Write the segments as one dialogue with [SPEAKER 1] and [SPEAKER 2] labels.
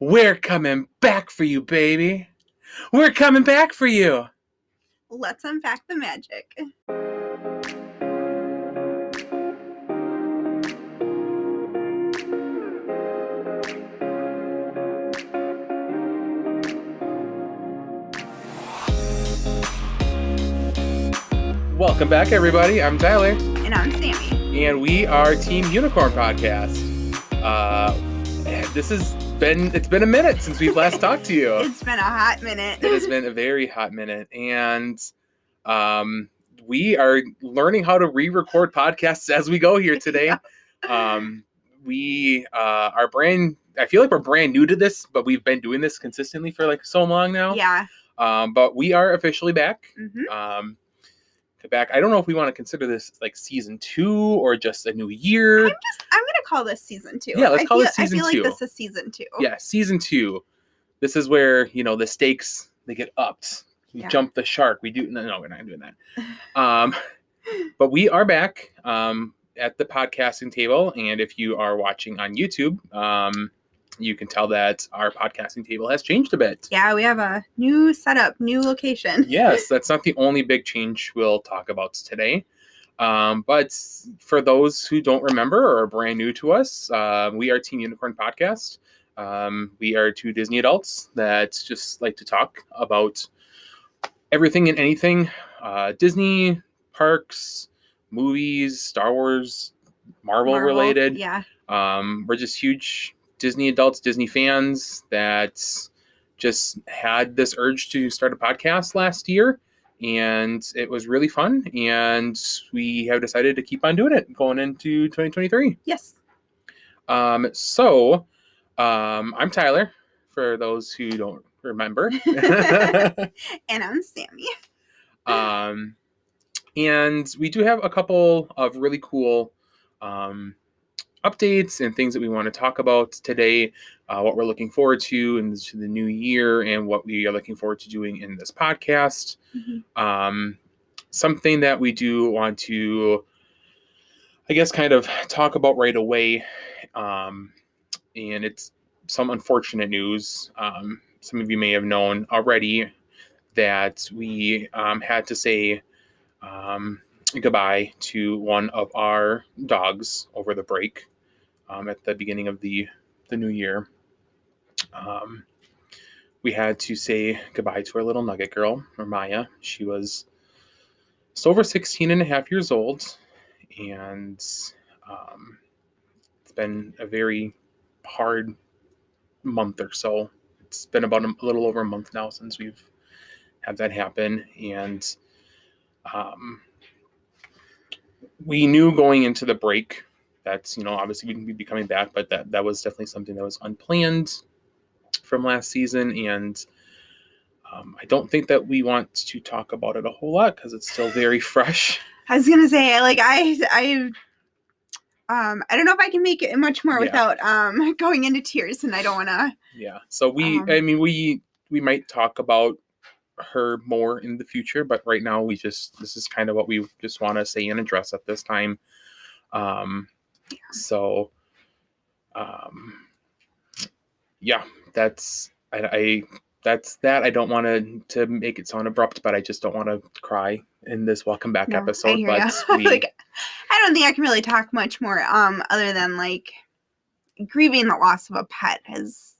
[SPEAKER 1] We're coming back for you, baby. We're coming back for you.
[SPEAKER 2] Let's unpack the magic.
[SPEAKER 1] Welcome back, everybody. I'm Tyler.
[SPEAKER 2] And I'm Sammy.
[SPEAKER 1] And we are Team Unicorn Podcast. It's been a minute since we've last talked to you.
[SPEAKER 2] It's been a hot minute.
[SPEAKER 1] It has been a very hot minute. And we are learning how to re-record podcasts as we go here today. Yeah. We are I feel like we're brand new to this, but we've been doing this consistently for like so long now.
[SPEAKER 2] Yeah.
[SPEAKER 1] But we are officially back.
[SPEAKER 2] Mm-hmm.
[SPEAKER 1] Back. I don't know if we want to consider this like season 2 or just a new year.
[SPEAKER 2] I'm gonna call this season 2.
[SPEAKER 1] Yeah, let's call this season 2.
[SPEAKER 2] I feel like this is season 2.
[SPEAKER 1] Yeah, season 2. This is where, the stakes, they get upped. We jump the shark. No, we're not doing that. But we are back at the podcasting table, and if you are watching on YouTube, you can tell that our podcasting table has changed a bit.
[SPEAKER 2] Yeah, we have a new setup, new location.
[SPEAKER 1] Yes, that's not the only big change we'll talk about today. But for those who don't remember or are brand new to us, we are Team Unicorn Podcast. We are 2 Disney adults that just like to talk about everything and anything. Disney, parks, movies, Star Wars, Marvel related.
[SPEAKER 2] Yeah.
[SPEAKER 1] We're just huge Disney adults, Disney fans that just had this urge to start a podcast last year, and it was really fun, and we have decided to keep on doing it going into 2023.
[SPEAKER 2] Yes.
[SPEAKER 1] So I'm Tyler, for those who don't remember.
[SPEAKER 2] And I'm Sammy.
[SPEAKER 1] And we do have a couple of really cool updates and things that we want to talk about today, what we're looking forward to in the new year and what we are looking forward to doing in this podcast. Mm-hmm. Something that we do want to, I guess, kind of talk about right away, and it's some unfortunate news. Some of you may have known already that we had to say goodbye to one of our dogs over the break. At the beginning of the new year, we had to say goodbye to our little nugget girl, or Maya. She was just over 16 and a half years old, and it's been a very hard month or so. It's been about a little over a month now since we've had that happen, and we knew going into the break that's, obviously we'd be coming back, but that was definitely something that was unplanned from last season. And I don't think that we want to talk about it a whole lot because it's still very fresh.
[SPEAKER 2] I was going to say, like, I don't know if I can make it much more without going into tears, and I don't want to.
[SPEAKER 1] Yeah. So we might talk about her more in the future, but right now this is kind of what we just want to say and address at this time. So, that's that. I don't want to make it sound abrupt, but I just don't want to cry in this welcome back episode. But
[SPEAKER 2] I don't think I can really talk much more, other than like grieving the loss of a pet it's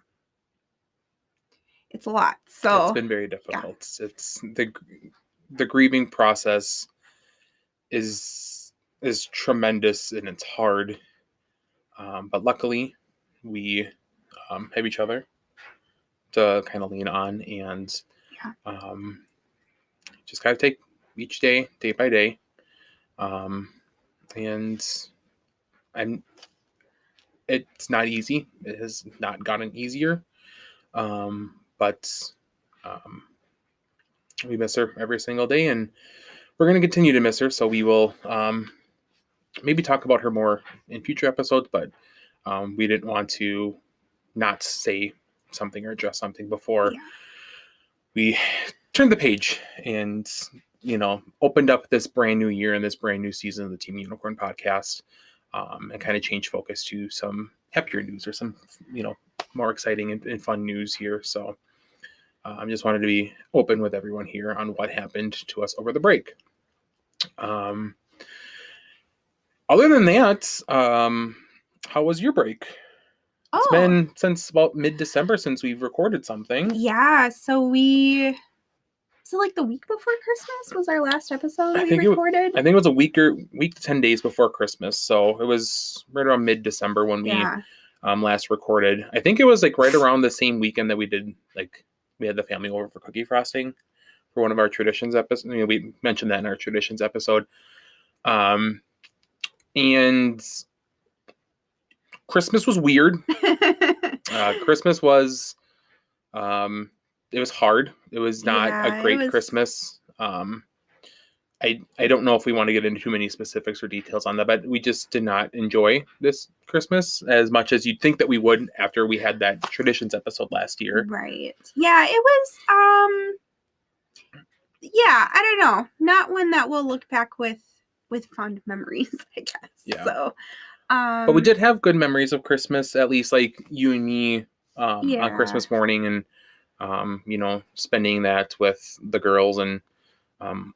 [SPEAKER 2] a lot. So
[SPEAKER 1] it's been very difficult. Yeah. It's the grieving process is tremendous and it's hard. But luckily we have each other to kind of lean on, and just gotta take each day by day. And it's not easy. It has not gotten easier. But we miss her every single day, and we're going to continue to miss her. So we will maybe talk about her more in future episodes, but we didn't want to not say something or address something before we turned the page and, opened up this brand new year and this brand new season of the Team Unicorn Podcast, and kind of change focus to some happier news or some, more exciting and fun news here. So I just wanted to be open with everyone here on what happened to us over the break. Other than that, how was your break? It's been since about mid-December since we've recorded something.
[SPEAKER 2] Yeah, so like the week before Christmas was our last episode we recorded?
[SPEAKER 1] I think it was a week to 10 days before Christmas. So it was right around mid-December when we last recorded. I think it was like right around the same weekend that we did, like, we had the family over for cookie frosting for one of our traditions episodes. You know, we mentioned that in our traditions episode. And Christmas was weird. Christmas was, it was hard. It was not a great Christmas. I don't know if we want to get into too many specifics or details on that, but we just did not enjoy this Christmas as much as you'd think that we would after we had that traditions episode last year.
[SPEAKER 2] Right. Yeah, it was, yeah, I don't know. Not one that we'll look back with fond memories, I guess.
[SPEAKER 1] Yeah.
[SPEAKER 2] So,
[SPEAKER 1] but we did have good memories of Christmas, at least like you and me on Christmas morning, and you know, spending that with the girls and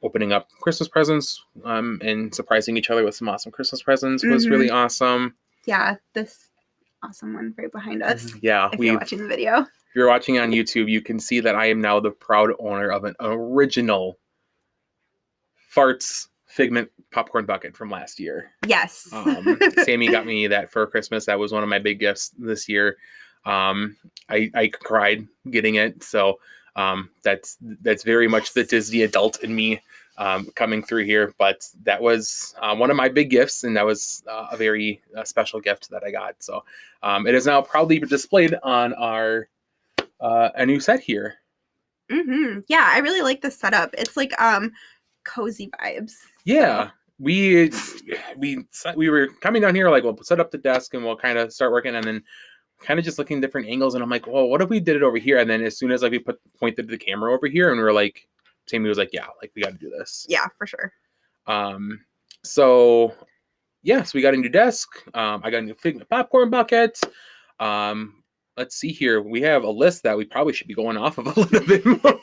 [SPEAKER 1] opening up Christmas presents and surprising each other with some awesome Christmas presents was really awesome.
[SPEAKER 2] Yeah, this awesome one right behind us.
[SPEAKER 1] Yeah,
[SPEAKER 2] if you're watching the video.
[SPEAKER 1] If you're watching on YouTube, you can see that I am now the proud owner of an original Farts Figment popcorn bucket from last year.
[SPEAKER 2] Yes.
[SPEAKER 1] Sammy got me that for Christmas. That was one of my big gifts this year. I cried getting it. So that's very much the Disney adult in me coming through here. But that was one of my big gifts, and that was a very special gift that I got. So it is now proudly displayed on our a new set here.
[SPEAKER 2] Yeah, I really like the setup. It's like cozy vibes.
[SPEAKER 1] Yeah. So. We were coming down here like, we'll set up the desk and we'll kind of start working, and then kind of just looking at different angles, and I'm like, well, what if we did it over here? And then as soon as like we pointed the camera over here, and we were like, Sammy was like, yeah, like we got to do this.
[SPEAKER 2] Yeah, for sure.
[SPEAKER 1] So we got a new desk. I got a new Figment popcorn bucket. Let's see here. We have a list that we probably should be going off of a little bit more.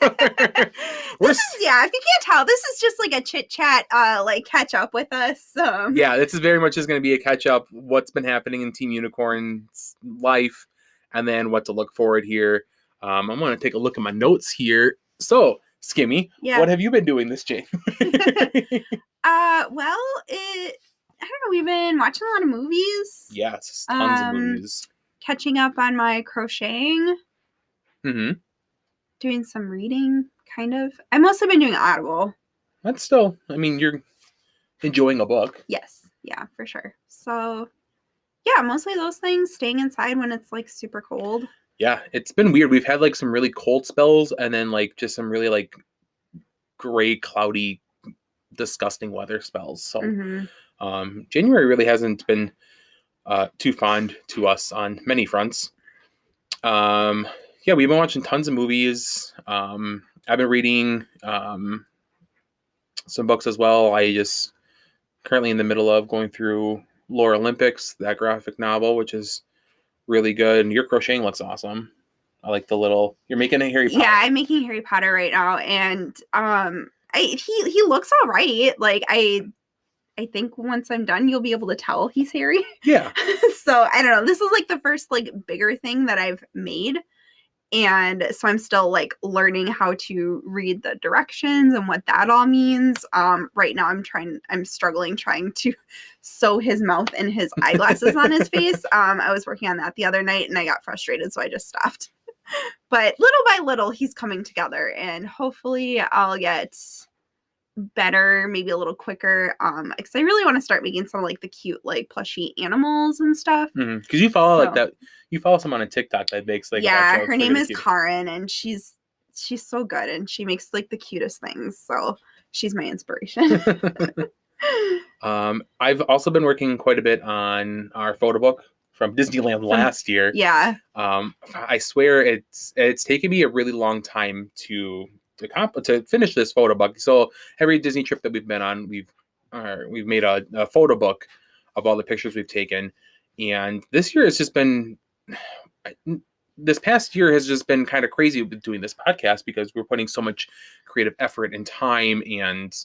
[SPEAKER 2] If you can't tell, this is just like a chit chat, like catch up with us.
[SPEAKER 1] Yeah, this is very much just going to be a catch up. What's been happening in Team Unicorn's life, and then what to look forward here. I'm going to take a look at my notes here. So, Skimmy, what have you been doing this January?
[SPEAKER 2] Well, I don't know. We've been watching a lot of movies.
[SPEAKER 1] Yes, tons of movies.
[SPEAKER 2] Catching up on my crocheting. Doing some reading, kind of. I've mostly been doing Audible.
[SPEAKER 1] That's still, I mean, you're enjoying a book.
[SPEAKER 2] Yes. Yeah, for sure. So, yeah, mostly those things. Staying inside when it's, like, super cold.
[SPEAKER 1] Yeah, it's been weird. We've had, like, some really cold spells and then, like, just some really, like, gray, cloudy, disgusting weather spells. So, January really hasn't been too fond to us on many fronts. We've been watching tons of movies. I've been reading some books as well. I just currently in the middle of going through Lore Olympics, that graphic novel, which is really good. And your crocheting looks awesome. I like the little, you're making a Harry Potter.
[SPEAKER 2] Yeah, I'm making Harry Potter right now. And he looks all right. Like I think once I'm done, you'll be able to tell he's Harry.
[SPEAKER 1] Yeah.
[SPEAKER 2] So I don't know. This is like the first like bigger thing that I've made. And so I'm still like learning how to read the directions and what that all means. Right now I'm struggling trying to sew his mouth and his eyeglasses on his face. I was working on that the other night and I got frustrated, so I just stopped. But little by little, he's coming together, and hopefully I'll get better, maybe a little quicker, because I really want to start making some like the cute like plushy animals and stuff.
[SPEAKER 1] Because you follow like that, you follow someone on TikTok that makes like
[SPEAKER 2] her name is Karen, and she's so good, and she makes like the cutest things, so she's my inspiration.
[SPEAKER 1] I've also been working quite a bit on our photo book from Disneyland last year.
[SPEAKER 2] Yeah.
[SPEAKER 1] I swear it's taken me a really long time to finish this photo book. So every Disney trip that we've been on, we've made a photo book of all the pictures we've taken. And this year it's just been this past year has just been kind of crazy with doing this podcast because we're putting so much creative effort and time and,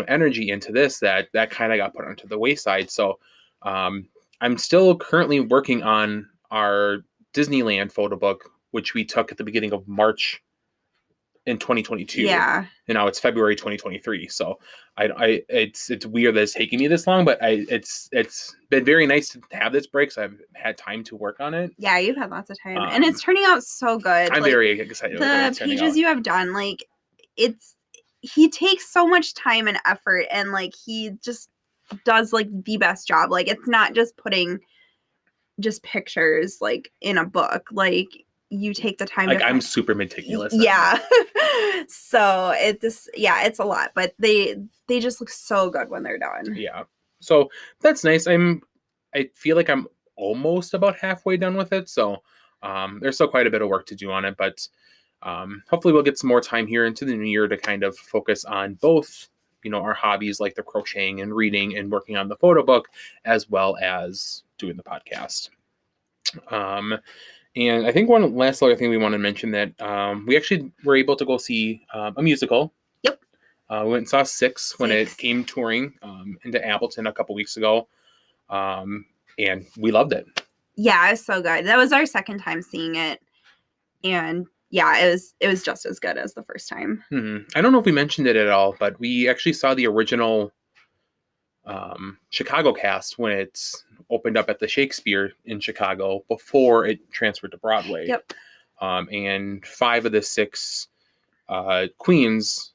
[SPEAKER 1] energy into this that kind of got put onto the wayside. So I'm still currently working on our Disneyland photo book, which we took at the beginning of March in 2022.
[SPEAKER 2] Yeah.
[SPEAKER 1] And now it's February 2023. So it's weird that it's taking me this long, but it's been very nice to have this break. So I've had time to work on it.
[SPEAKER 2] Yeah, you've had lots of time, and it's turning out so good.
[SPEAKER 1] I'm very excited.
[SPEAKER 2] The pages you have done, like, he takes so much time and effort, and like he just does like the best job. Like, it's not just putting just pictures like in a book. Like, you take the time.
[SPEAKER 1] Like, I'm super meticulous.
[SPEAKER 2] Yeah. So it's a lot, but they just look so good when they're done.
[SPEAKER 1] Yeah. So that's nice. I feel like I'm almost about halfway done with it. So there's still quite a bit of work to do on it, but hopefully we'll get some more time here into the new year to kind of focus on both, our hobbies like the crocheting and reading and working on the photo book, as well as doing the podcast. And I think one last other thing we want to mention that we actually were able to go see a musical.
[SPEAKER 2] Yep.
[SPEAKER 1] We went and saw Six when it came touring into Appleton a couple weeks ago. And we loved it.
[SPEAKER 2] Yeah, it was so good. That was our second time seeing it. And yeah, it was just as good as the first time.
[SPEAKER 1] I don't know if we mentioned it at all, but we actually saw the original Chicago cast when it's opened up at the Shakespeare in Chicago before it transferred to Broadway.
[SPEAKER 2] Yep.
[SPEAKER 1] And 5 of the 6 queens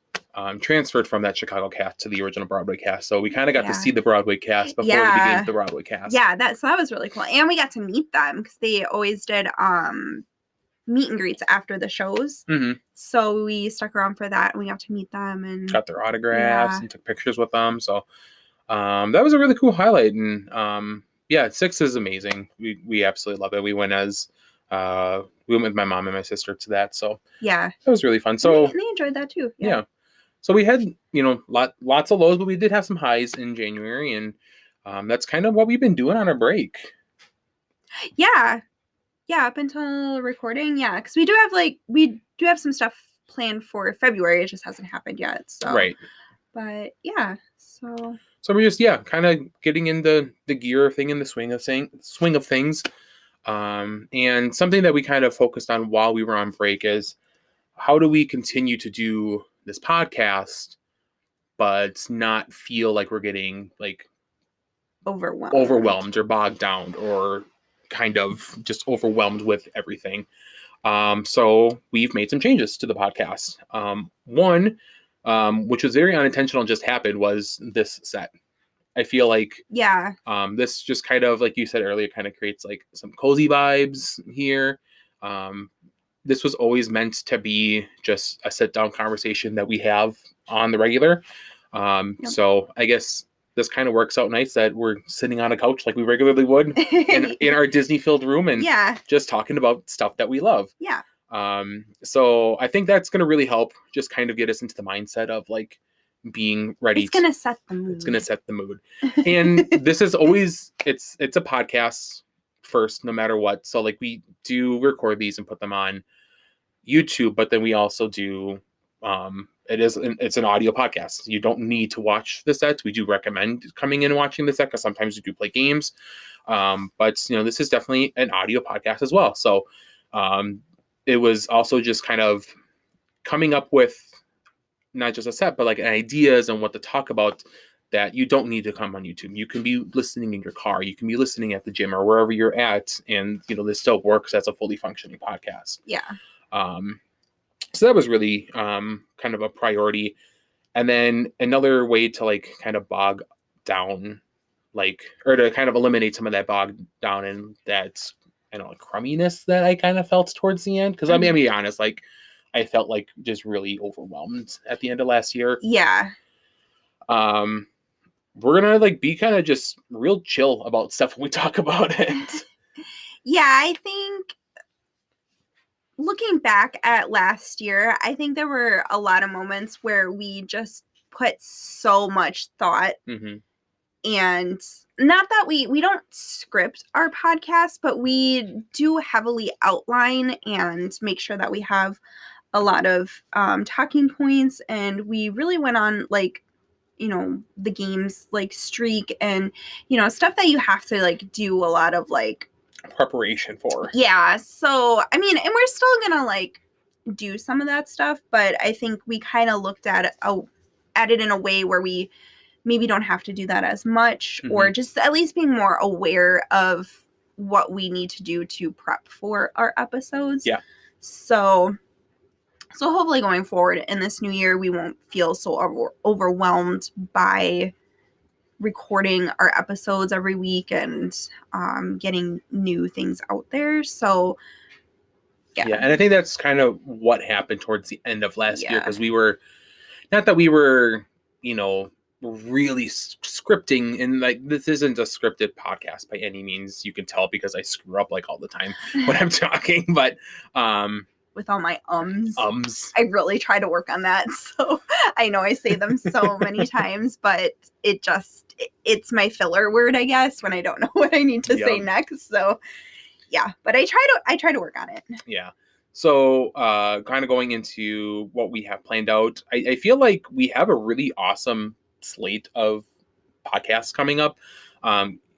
[SPEAKER 1] transferred from that Chicago cast to the original Broadway cast. So we kind of got to see the Broadway cast before we began the Broadway cast.
[SPEAKER 2] Yeah, that was really cool. And we got to meet them because they always did meet and greets after the shows. Mm-hmm. So we stuck around for that and we got to meet them and
[SPEAKER 1] got their autographs and took pictures with them. So that was a really cool highlight. And 6 is amazing. We absolutely love it. We went with my mom and my sister to that. So
[SPEAKER 2] yeah,
[SPEAKER 1] that was really fun. So
[SPEAKER 2] they enjoyed that too.
[SPEAKER 1] Yeah. So we had, lots of lows, but we did have some highs in January, and that's kind of what we've been doing on our break.
[SPEAKER 2] Yeah. Yeah, up until recording, yeah, because we do have some stuff planned for February. It just hasn't happened yet. So
[SPEAKER 1] right.
[SPEAKER 2] But yeah, so
[SPEAKER 1] we're just kind of getting into the gear thing in the swing of things. And something that we kind of focused on while we were on break is how do we continue to do this podcast, but not feel like we're getting like overwhelmed or bogged down or kind of just overwhelmed with everything. So we've made some changes to the podcast. One, which was very unintentional and just happened, was this set. I feel like this just kind of, like you said earlier, kind of creates like some cozy vibes here. This was always meant to be just a sit-down conversation that we have on the regular. So I guess this kind of works out nice that we're sitting on a couch like we regularly would in our Disney-filled room and just talking about stuff that we love.
[SPEAKER 2] Yeah.
[SPEAKER 1] So I think that's going to really help just kind of get us into the mindset of like being ready.
[SPEAKER 2] It's going to set the mood.
[SPEAKER 1] It's going to set the mood. And this is always, it's a podcast first, no matter what. So like we do record these and put them on YouTube, but then we also do, it's an audio podcast. You don't need to watch the sets. We do recommend coming in and watching the set because sometimes we do play games. But this is definitely an audio podcast as well. So it was also just kind of coming up with not just a set, but like ideas on what to talk about that you don't need to come on YouTube. You can be listening in your car. You can be listening at the gym or wherever you're at. And, this still works as a fully functioning podcast.
[SPEAKER 2] Yeah.
[SPEAKER 1] So that was really kind of a priority. And then another way to like kind of bog down, or to kind of eliminate some of that bog down and that, crumminess that I kind of felt towards the end. Because I'll be honest, like I felt like just really overwhelmed at the end of last year.
[SPEAKER 2] Yeah.
[SPEAKER 1] We're gonna like be kind of just real chill about stuff when we talk about it.
[SPEAKER 2] Yeah, I think looking back at last year, I think there were a lot of moments where we just put so much thought And not that we don't script our podcast, but we do heavily outline and make sure that we have a lot of talking points. And we really went on like, you know, the games like streak and, you know, stuff that you have to like do a lot of like
[SPEAKER 1] preparation for.
[SPEAKER 2] Yeah. So, I mean, and we're still going to like do some of that stuff, but I think we kind of looked at it in a way where we maybe don't have to do that as much, or just at least being more aware of what we need to do to prep for our episodes.
[SPEAKER 1] Yeah.
[SPEAKER 2] So hopefully going forward in this new year, we won't feel so overwhelmed by recording our episodes every week and getting new things out there. So
[SPEAKER 1] yeah, and I think that's kind of what happened towards the end of last year, because we were, not that we were, you know, really scripting, and like this isn't a scripted podcast by any means. You can tell because I screw up like all the time when I'm talking, but
[SPEAKER 2] with all my ums, I really try to work on that. So I know I say them so many times, but it's my filler word, I guess, when I don't know what I need to say next. So yeah, but I try to work on it.
[SPEAKER 1] Yeah. So kind of going into what we have planned out, I feel like we have a really awesome slate of podcasts coming up.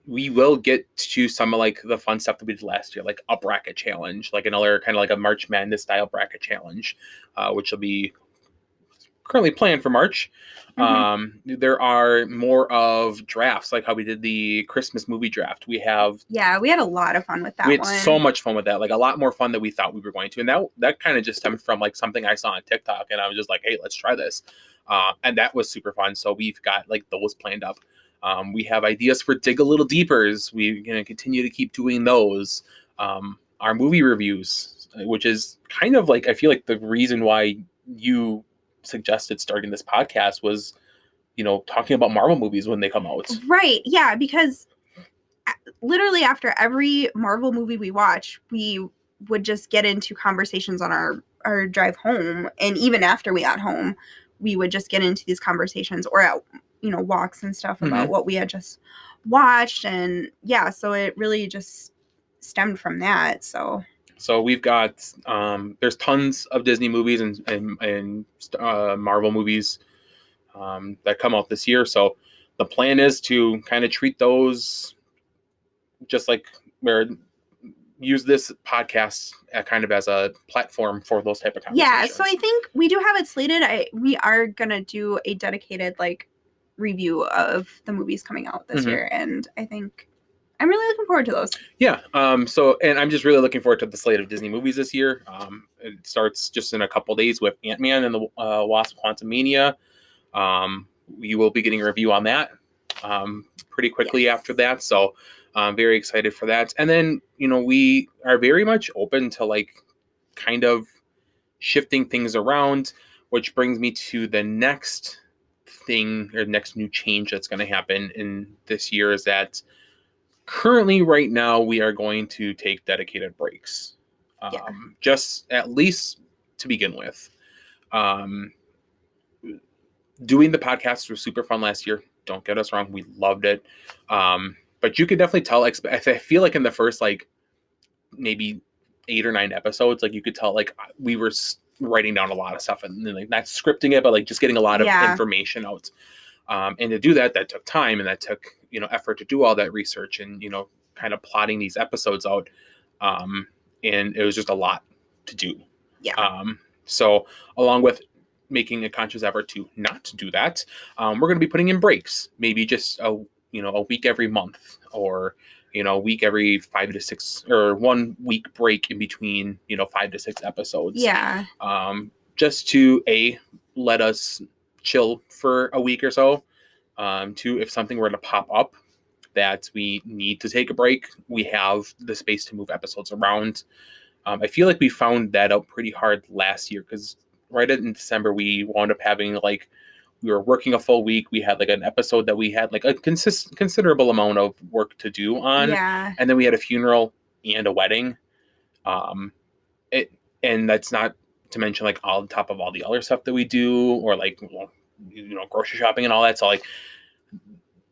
[SPEAKER 1] We will get to some of like the fun stuff that we did last year, like a bracket challenge, like another kind of like a March Madness style bracket challenge, which will be currently planned for March. There are more of drafts, like how we did the Christmas movie draft. We had
[SPEAKER 2] a lot of fun with that.
[SPEAKER 1] We had so much fun with that, like a lot more fun than we thought we were going to. And that kind of just stemmed from like something I saw on TikTok, and I was just like, hey, let's try this. And that was super fun. So we've got like those planned up. We have ideas for Dig a Little Deepers. We're going to continue to keep doing those. Our movie reviews, which is kind of like, I feel like the reason why you suggested starting this podcast was, you know, talking about Marvel movies when they come out.
[SPEAKER 2] Right. Yeah, because literally after every Marvel movie we watch, we would just get into conversations on our drive home. And even after we got home, we would just get into these conversations or at, you know, walks and stuff about what we had just watched. And yeah, so it really just stemmed from that. So
[SPEAKER 1] we've got, there's tons of Disney movies and Marvel movies that come out this year. So the plan is to kind of treat those just like use this podcast kind of as a platform for those type of conversations.
[SPEAKER 2] Yeah, so I think we do have it slated. We are going to do a dedicated like review of the movies coming out this year. And I think I'm really looking forward to those. Yeah.
[SPEAKER 1] And I'm just really looking forward to the slate of Disney movies this year. It starts just in a couple days with Ant-Man and the Wasp: Quantumania. We will be getting a review on that pretty quickly after that. So I'm very excited for that. And then, you know, we are very much open to like kind of shifting things around, which brings me to the next thing or next new change that's going to happen in this year is that currently right now we are going to take dedicated breaks. Just at least to begin with. Doing the podcast was super fun last year. Don't get us wrong. We loved it. But you could definitely tell, I feel like in the first, like, maybe 8 or 9 episodes, like, you could tell, like, we were writing down a lot of stuff and, like, not scripting it, but, like, just getting a lot of information out. And to do that took time, and that took, you know, effort to do all that research and, you know, kind of plotting these episodes out. And it was just a lot to do. So along with making a conscious effort to not do that, we're going to be putting in breaks, maybe just a week every month, or, you know, a week every 5 to 6, or 1 week break in between, you know, 5 to 6 episodes. Just to let us chill for a week or so. 2, if something were to pop up that we need to take a break, we have the space to move episodes around. I feel like we found that out pretty hard last year, because right in December we wound up having, like, we were working a full week. We had like an episode that we had like a considerable amount of work to do on. And then we had a funeral and a wedding. And that's not to mention like on top of all the other stuff that we do, or like, you know, grocery shopping and all that. So like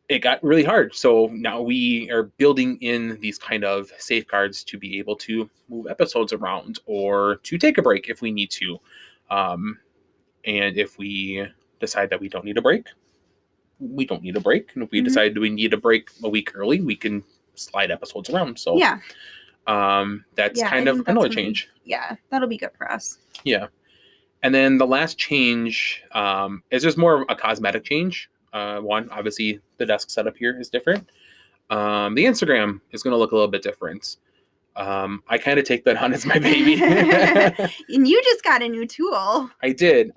[SPEAKER 1] it got really hard. So now we are building in these kind of safeguards to be able to move episodes around or to take a break if we need to. And if we decide that we don't need a break, we don't need a break. And if we decide we need a break a week early, we can slide episodes around. So
[SPEAKER 2] yeah,
[SPEAKER 1] that's
[SPEAKER 2] yeah,
[SPEAKER 1] kind
[SPEAKER 2] I
[SPEAKER 1] of
[SPEAKER 2] think that's
[SPEAKER 1] another
[SPEAKER 2] gonna be-
[SPEAKER 1] change.
[SPEAKER 2] yeah, that'll be good for us.
[SPEAKER 1] Yeah. And then the last change is just more of a cosmetic change. One, obviously, the desk setup here is different. The Instagram is going to look a little bit different. I kind of take that on as my baby.
[SPEAKER 2] And you just got a new tool.
[SPEAKER 1] I did.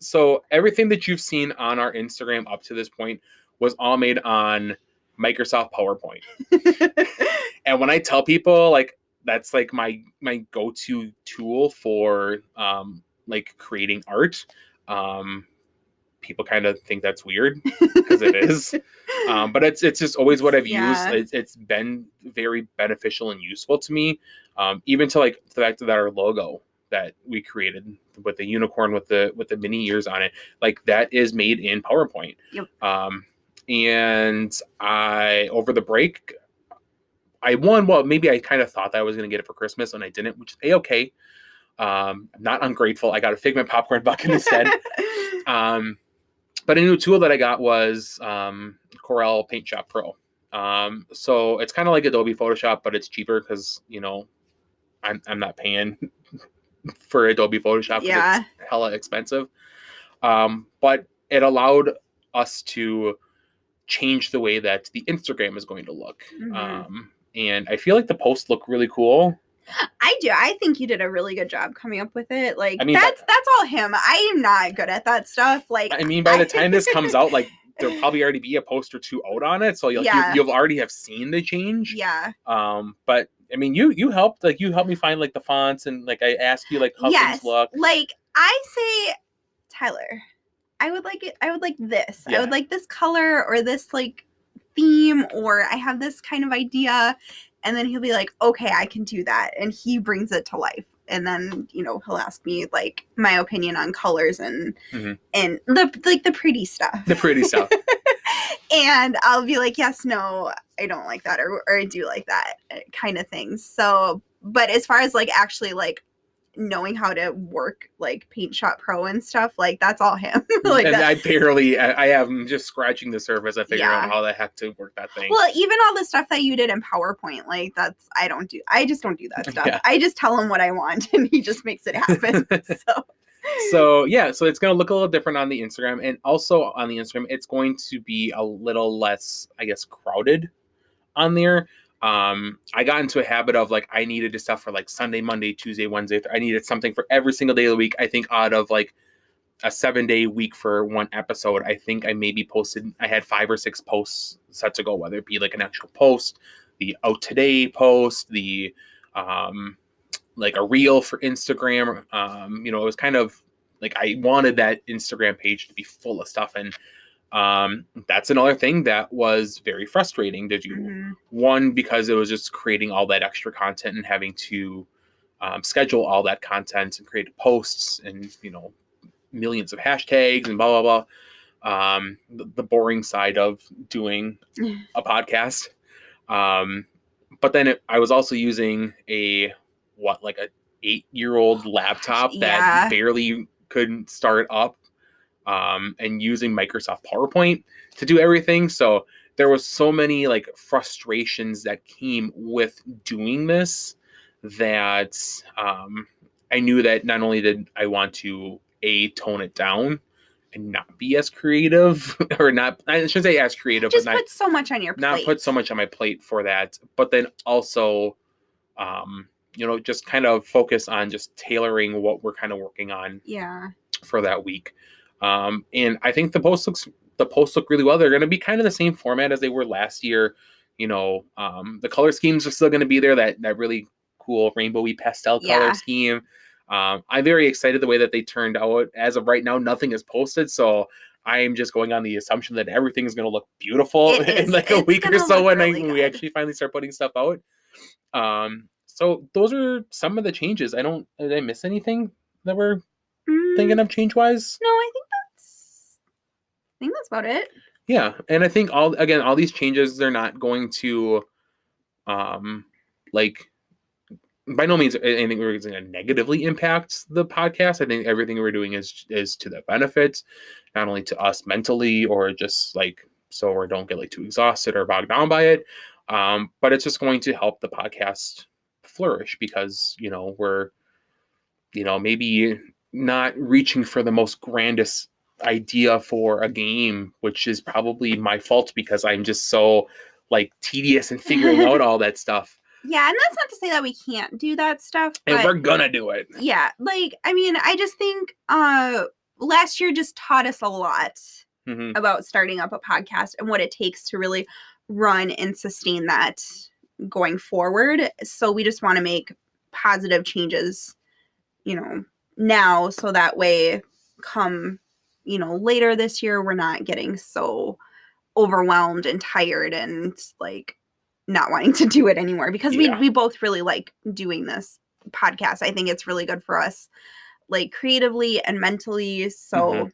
[SPEAKER 1] So everything that you've seen on our Instagram up to this point was all made on Microsoft PowerPoint. And when I tell people, like, that's like my go-to tool for like creating art, people kind of think that's weird because it is. But it's just always what I've used. It's been very beneficial and useful to me, even to like the fact that our logo that we created with the unicorn with the mini ears on it, like that is made in PowerPoint.
[SPEAKER 2] Yep.
[SPEAKER 1] And I over the break, maybe I kind of thought that I was going to get it for Christmas and I didn't, which is A-okay. I'm not ungrateful. I got a Figment popcorn bucket instead. But a new tool that I got was Corel Paint Shop Pro. So it's kind of like Adobe Photoshop, but it's cheaper because, you know, I'm not paying for Adobe Photoshop because it's hella expensive. But it allowed us to change the way that the Instagram is going to look. And I feel like the posts look really cool.
[SPEAKER 2] I do. I think you did a really good job coming up with it. Like, I mean, that's all him. I am not good at that stuff. Like,
[SPEAKER 1] I mean, by the time this comes out, like, there'll probably already be a post or two out on it, so you'll already have seen the change.
[SPEAKER 2] Yeah.
[SPEAKER 1] But I mean, you helped. Like, you helped me find like the fonts and like I asked you like how things look.
[SPEAKER 2] Like I say, Tyler, I would like it. I would like this. I would like this color or this like theme, or I have this kind of idea. And then he'll be like, okay, I can do that. And he brings it to life. And then, you know, he'll ask me like my opinion on colors and the pretty stuff.
[SPEAKER 1] The pretty stuff.
[SPEAKER 2] And I'll be like, yes, no, I don't like that. Or I do like that kind of thing. So, but as far as like actually like knowing how to work like Paint Shop Pro and stuff, like that's all him. Like
[SPEAKER 1] and I am just scratching the surface. I figure out how the heck to work that thing.
[SPEAKER 2] Well, even all the stuff that you did in PowerPoint, like I just don't do that stuff.
[SPEAKER 1] Yeah.
[SPEAKER 2] I just tell him what I want and he just makes it happen.
[SPEAKER 1] So it's going to look a little different on the Instagram, and also on the Instagram, it's going to be a little less, I guess, crowded on there. I got into a habit of like I needed stuff for like Sunday, Monday, Tuesday, Wednesday. I needed something for every single day of the week. I think out of like a 7-day week for one episode, I think I maybe I had 5 or 6 posts set to go, whether it be like an actual post, the out today post, the like a reel for Instagram. You know, it was kind of like I wanted that Instagram page to be full of stuff, and that's another thing that was very frustrating to do. One, because it was just creating all that extra content and having to schedule all that content and create posts and, you know, millions of hashtags and blah, blah, blah. The boring side of doing a podcast. But then I was also using like a 8-year-old laptop that barely couldn't start up. And using Microsoft PowerPoint to do everything. So there was so many like frustrations that came with doing this that I knew that not only did I want to tone it down and not be as creative or not, I shouldn't say as creative,
[SPEAKER 2] just
[SPEAKER 1] but
[SPEAKER 2] put so much on your plate.
[SPEAKER 1] Not put so much on my plate for that, but then also, you know, just kind of focus on just tailoring what we're kind of working on for that week. And I think the posts look really well. They're going to be kind of the same format as they were last year. You know, the color schemes are still going to be there. That really cool rainbowy pastel color scheme. I'm very excited the way that they turned out. As of right now, nothing is posted, so I'm just going on the assumption that everything is going to look beautiful in like a week or so when we actually finally start putting stuff out. So those are some of the changes. Did I miss anything that we're thinking of change wise?
[SPEAKER 2] No, I think that's about it.
[SPEAKER 1] Yeah, and I think all these changes, they're not going to, like, by no means anything we're going to negatively impact the podcast. I think everything we're doing is to the benefit, not only to us mentally or just like so we don't get like too exhausted or bogged down by it, but it's just going to help the podcast flourish because we're maybe not reaching for the most grandest idea for a game, which is probably my fault because I'm just so like tedious in figuring out all that stuff.
[SPEAKER 2] Yeah, and that's not to say that we can't do that stuff, but
[SPEAKER 1] And we're gonna do it.
[SPEAKER 2] Yeah, like, I mean, I just think last year just taught us a lot about starting up a podcast and what it takes to really run and sustain that going forward. So we just want to make positive changes, now, so that way come, later this year, we're not getting so overwhelmed and tired and like not wanting to do it anymore because we both really like doing this podcast. I think it's really good for us, like creatively and mentally. So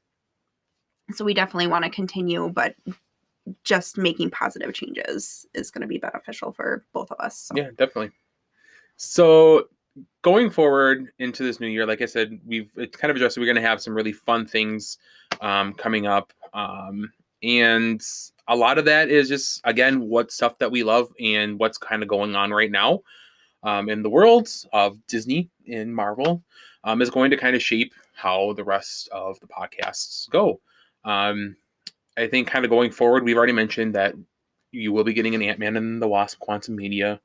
[SPEAKER 2] we definitely want to continue, but just making positive changes is going to be beneficial for both of us. So.
[SPEAKER 1] Yeah, definitely. So going forward into this new year, like I said, it's kind of addressed. We're going to have some really fun things coming up. And a lot of that is just, again, what stuff that we love and what's kind of going on right now in the worlds of Disney and Marvel is going to kind of shape how the rest of the podcasts go. I think kind of going forward, we've already mentioned that you will be getting an Ant-Man and the Wasp Quantumania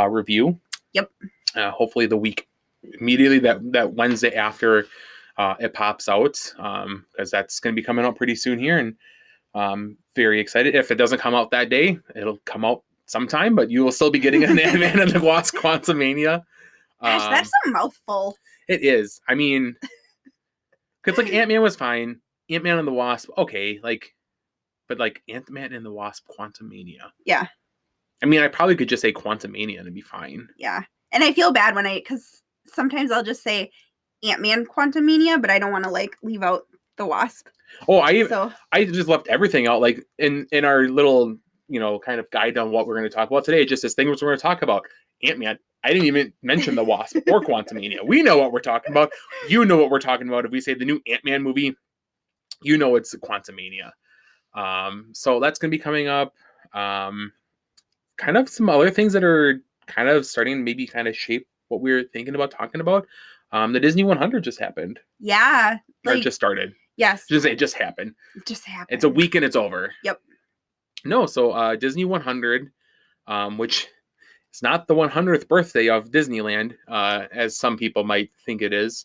[SPEAKER 1] review.
[SPEAKER 2] Yep.
[SPEAKER 1] Hopefully the week immediately that Wednesday after it pops out, because that's going to be coming out pretty soon here, and very excited. If it doesn't come out that day, it'll come out sometime, but you will still be getting an Ant-Man and the Wasp Quantumania.
[SPEAKER 2] Gosh, that's a mouthful.
[SPEAKER 1] It is. I mean, because like Ant-Man was fine, Ant-Man and the Wasp, okay, but like Ant-Man and the Wasp Quantumania.
[SPEAKER 2] Yeah.
[SPEAKER 1] I mean, I probably could just say Quantumania and it'd be fine.
[SPEAKER 2] Yeah. And I feel bad because sometimes I'll just say Ant-Man Quantumania, but I don't want to like leave out the Wasp.
[SPEAKER 1] Oh, I just left everything out. Like in our little, kind of guide on what we're going to talk about today. Just this thing which we're going to talk about. Ant-Man. I didn't even mention the Wasp or Quantumania. We know what we're talking about. You know what we're talking about. If we say the new Ant-Man movie, it's Quantumania. So that's going to be coming up. Kind of some other things that are kind of starting to maybe kind of shape what we were thinking about talking about. The Disney 100 just happened.
[SPEAKER 2] Yeah.
[SPEAKER 1] Or it just started.
[SPEAKER 2] Yes.
[SPEAKER 1] It just happened.
[SPEAKER 2] It just happened.
[SPEAKER 1] It's a week and it's over.
[SPEAKER 2] Yep.
[SPEAKER 1] No, so Disney 100, which is not the 100th birthday of Disneyland, as some people might think it is.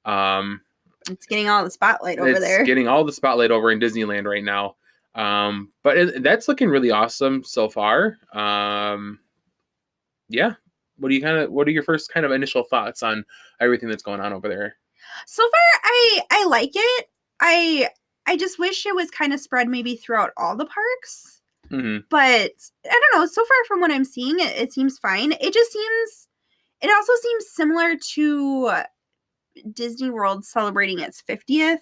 [SPEAKER 2] It's getting all the spotlight over there.
[SPEAKER 1] It's getting all the spotlight over in Disneyland right now. But that's looking really awesome so far. Yeah. What are your first kind of initial thoughts on everything that's going on over there?
[SPEAKER 2] So far, I like it. I just wish it was kind of spread maybe throughout all the parks.
[SPEAKER 1] Mm-hmm.
[SPEAKER 2] But I don't know. So far from what I'm seeing, it seems fine. It also seems similar to Disney World celebrating its 50th.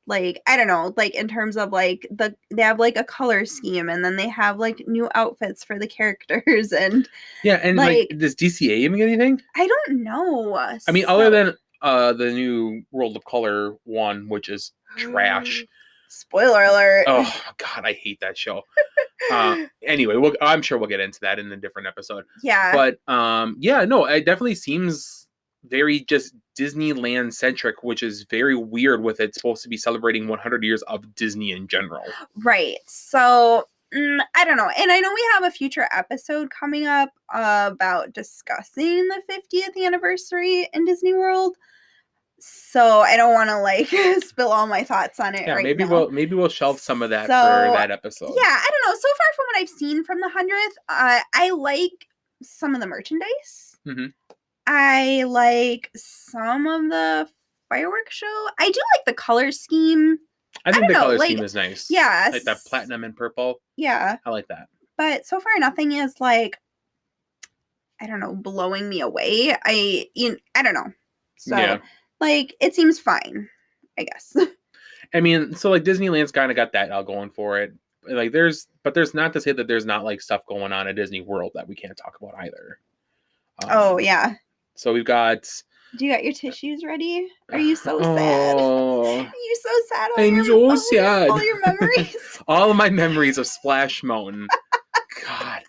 [SPEAKER 2] Like, I don't know, like in terms of like they have like a color scheme and then they have like new outfits for the characters and
[SPEAKER 1] like does DCA even get anything?
[SPEAKER 2] I don't know.
[SPEAKER 1] I mean, other than the new World of Color one, which is trash.
[SPEAKER 2] Spoiler alert.
[SPEAKER 1] Oh God, I hate that show. Anyway, I'm sure we'll get into that in a different episode.
[SPEAKER 2] Yeah.
[SPEAKER 1] But no, it definitely seems very just Disneyland centric, which is very weird with it supposed to be celebrating 100 years of Disney in general.
[SPEAKER 2] Right. So I don't know. And I know we have a future episode coming up about discussing the 50th anniversary in Disney World. So I don't want to like spill all my thoughts on it right now.
[SPEAKER 1] Maybe we'll shelve some of that for that episode.
[SPEAKER 2] Yeah, I don't know. So far from what I've seen from the 100th, I like some of the merchandise.
[SPEAKER 1] Mm-hmm.
[SPEAKER 2] I like some of the fireworks show. I do like the color scheme.
[SPEAKER 1] I think the color scheme is nice.
[SPEAKER 2] Yeah.
[SPEAKER 1] Like that platinum and purple.
[SPEAKER 2] Yeah.
[SPEAKER 1] I like that.
[SPEAKER 2] But so far nothing is like, I don't know, blowing me away. I don't know. So like it seems fine, I guess.
[SPEAKER 1] I mean, so like Disneyland's kind of got that all going for it. like there's not to say that there's not like stuff going on at Disney World that we can't talk about either.
[SPEAKER 2] Oh yeah.
[SPEAKER 1] So we've got.
[SPEAKER 2] Do you got your tissues ready? Are you so sad?
[SPEAKER 1] Oh,
[SPEAKER 2] Are you so sad?
[SPEAKER 1] I'm so sad.
[SPEAKER 2] All your memories.
[SPEAKER 1] All of my memories of Splash Mountain. God.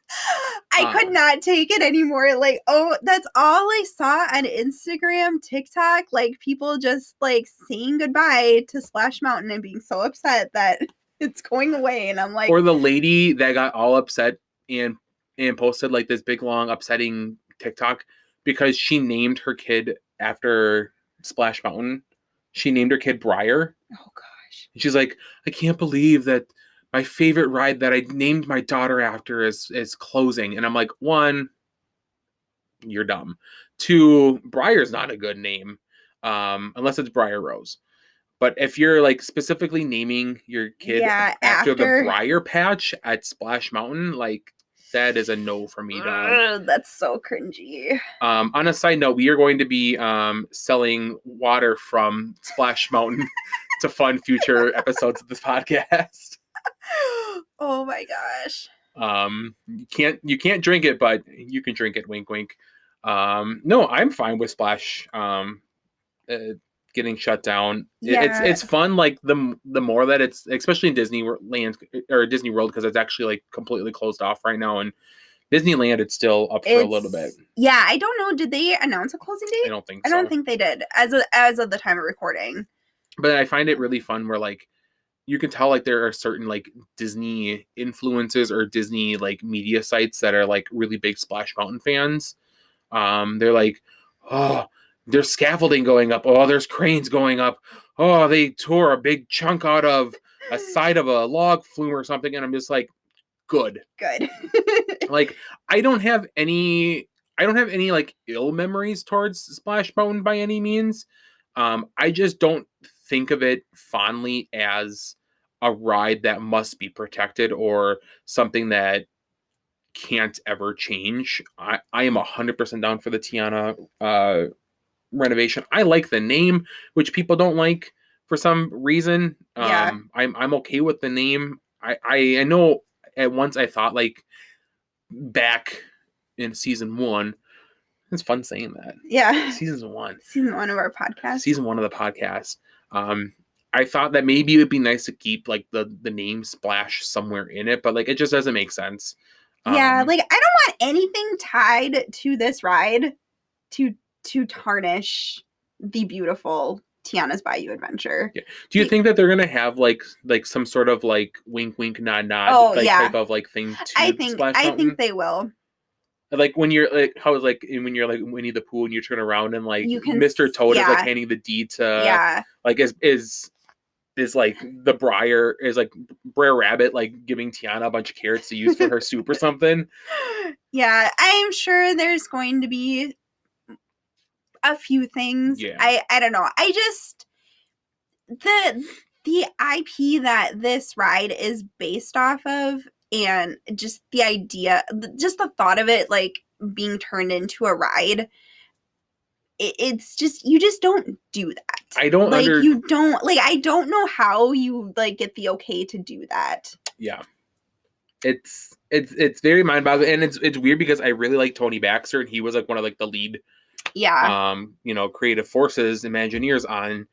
[SPEAKER 2] I could not take it anymore. Like, oh, that's all I saw on Instagram, TikTok. Like, people just like saying goodbye to Splash Mountain and being so upset that it's going away. And I'm like,
[SPEAKER 1] or the lady that got all upset and posted like this big long upsetting TikTok because she named her kid after Splash Mountain. She named her kid Briar.
[SPEAKER 2] oh gosh.
[SPEAKER 1] She's like, I can't believe that my favorite ride that I named my daughter after is closing. And I'm like, one, you're dumb. Two, Briar's not a good name, unless it's Briar Rose. But if you're like specifically naming your kid after the Briar Patch at Splash Mountain, like that is a no for me, dog.
[SPEAKER 2] That's so cringy.
[SPEAKER 1] On a side note, we are going to be selling water from Splash Mountain to fund future episodes of this podcast.
[SPEAKER 2] Oh my gosh.
[SPEAKER 1] You can't drink it, but you can drink it. Wink, wink. No, I'm fine with Splash getting shut down.
[SPEAKER 2] Yeah.
[SPEAKER 1] It's fun. Like the more that it's, especially in Disneyland or Disney World, because it's actually like completely closed off right now. And Disneyland, it's still up for a little bit.
[SPEAKER 2] Yeah, I don't know. Did they announce a closing date?
[SPEAKER 1] I don't think so.
[SPEAKER 2] I don't think they did as of the time of recording.
[SPEAKER 1] But I find it really fun where like you can tell like there are certain like Disney influencers or Disney like media sites that are like really big Splash Mountain fans. They're like, oh, there's scaffolding going up. Oh, there's cranes going up. Oh, they tore a big chunk out of a side of a log flume or something. And I'm just like, good. Like, I don't have any like ill memories towards Splash Mountain by any means. I just don't think of it fondly as a ride that must be protected or something that can't ever change. I am 100% down for the Tiana renovation. I like the name, which people don't like for some reason.
[SPEAKER 2] Yeah.
[SPEAKER 1] I'm okay with the name. I know at once I thought like back in season 1. It's fun saying that.
[SPEAKER 2] Yeah.
[SPEAKER 1] Season 1
[SPEAKER 2] of our podcast.
[SPEAKER 1] Season 1 of the podcast. I thought that maybe it would be nice to keep like the name Splash somewhere in it, but like it just doesn't make sense.
[SPEAKER 2] Yeah, like I don't want anything tied to this ride to tarnish the beautiful Tiana's Bayou Adventure.
[SPEAKER 1] Yeah. Do you think that they're gonna have like some sort of like wink wink nod nod type of like thing to Splash Mountain?
[SPEAKER 2] I think they will.
[SPEAKER 1] Like when you're like when you're like Winnie the Pooh and you turn around and like Mr. Toad is like handing the deed to like is like the Briar is like Brer Rabbit like giving Tiana a bunch of carrots to use for her soup or something.
[SPEAKER 2] Yeah, I'm sure there's going to be a few things.
[SPEAKER 1] Yeah.
[SPEAKER 2] I don't know. I just the IP that this ride is based off of, and just the idea, just the thought of it like being turned into a ride, it's just, you just don't do that.
[SPEAKER 1] I don't
[SPEAKER 2] like you don't like I don't know how you like get the okay to do that.
[SPEAKER 1] Yeah. It's very mind-boggling, and it's weird because I really like Tony Baxter, and he was like one of like the lead creative forces, Imagineers on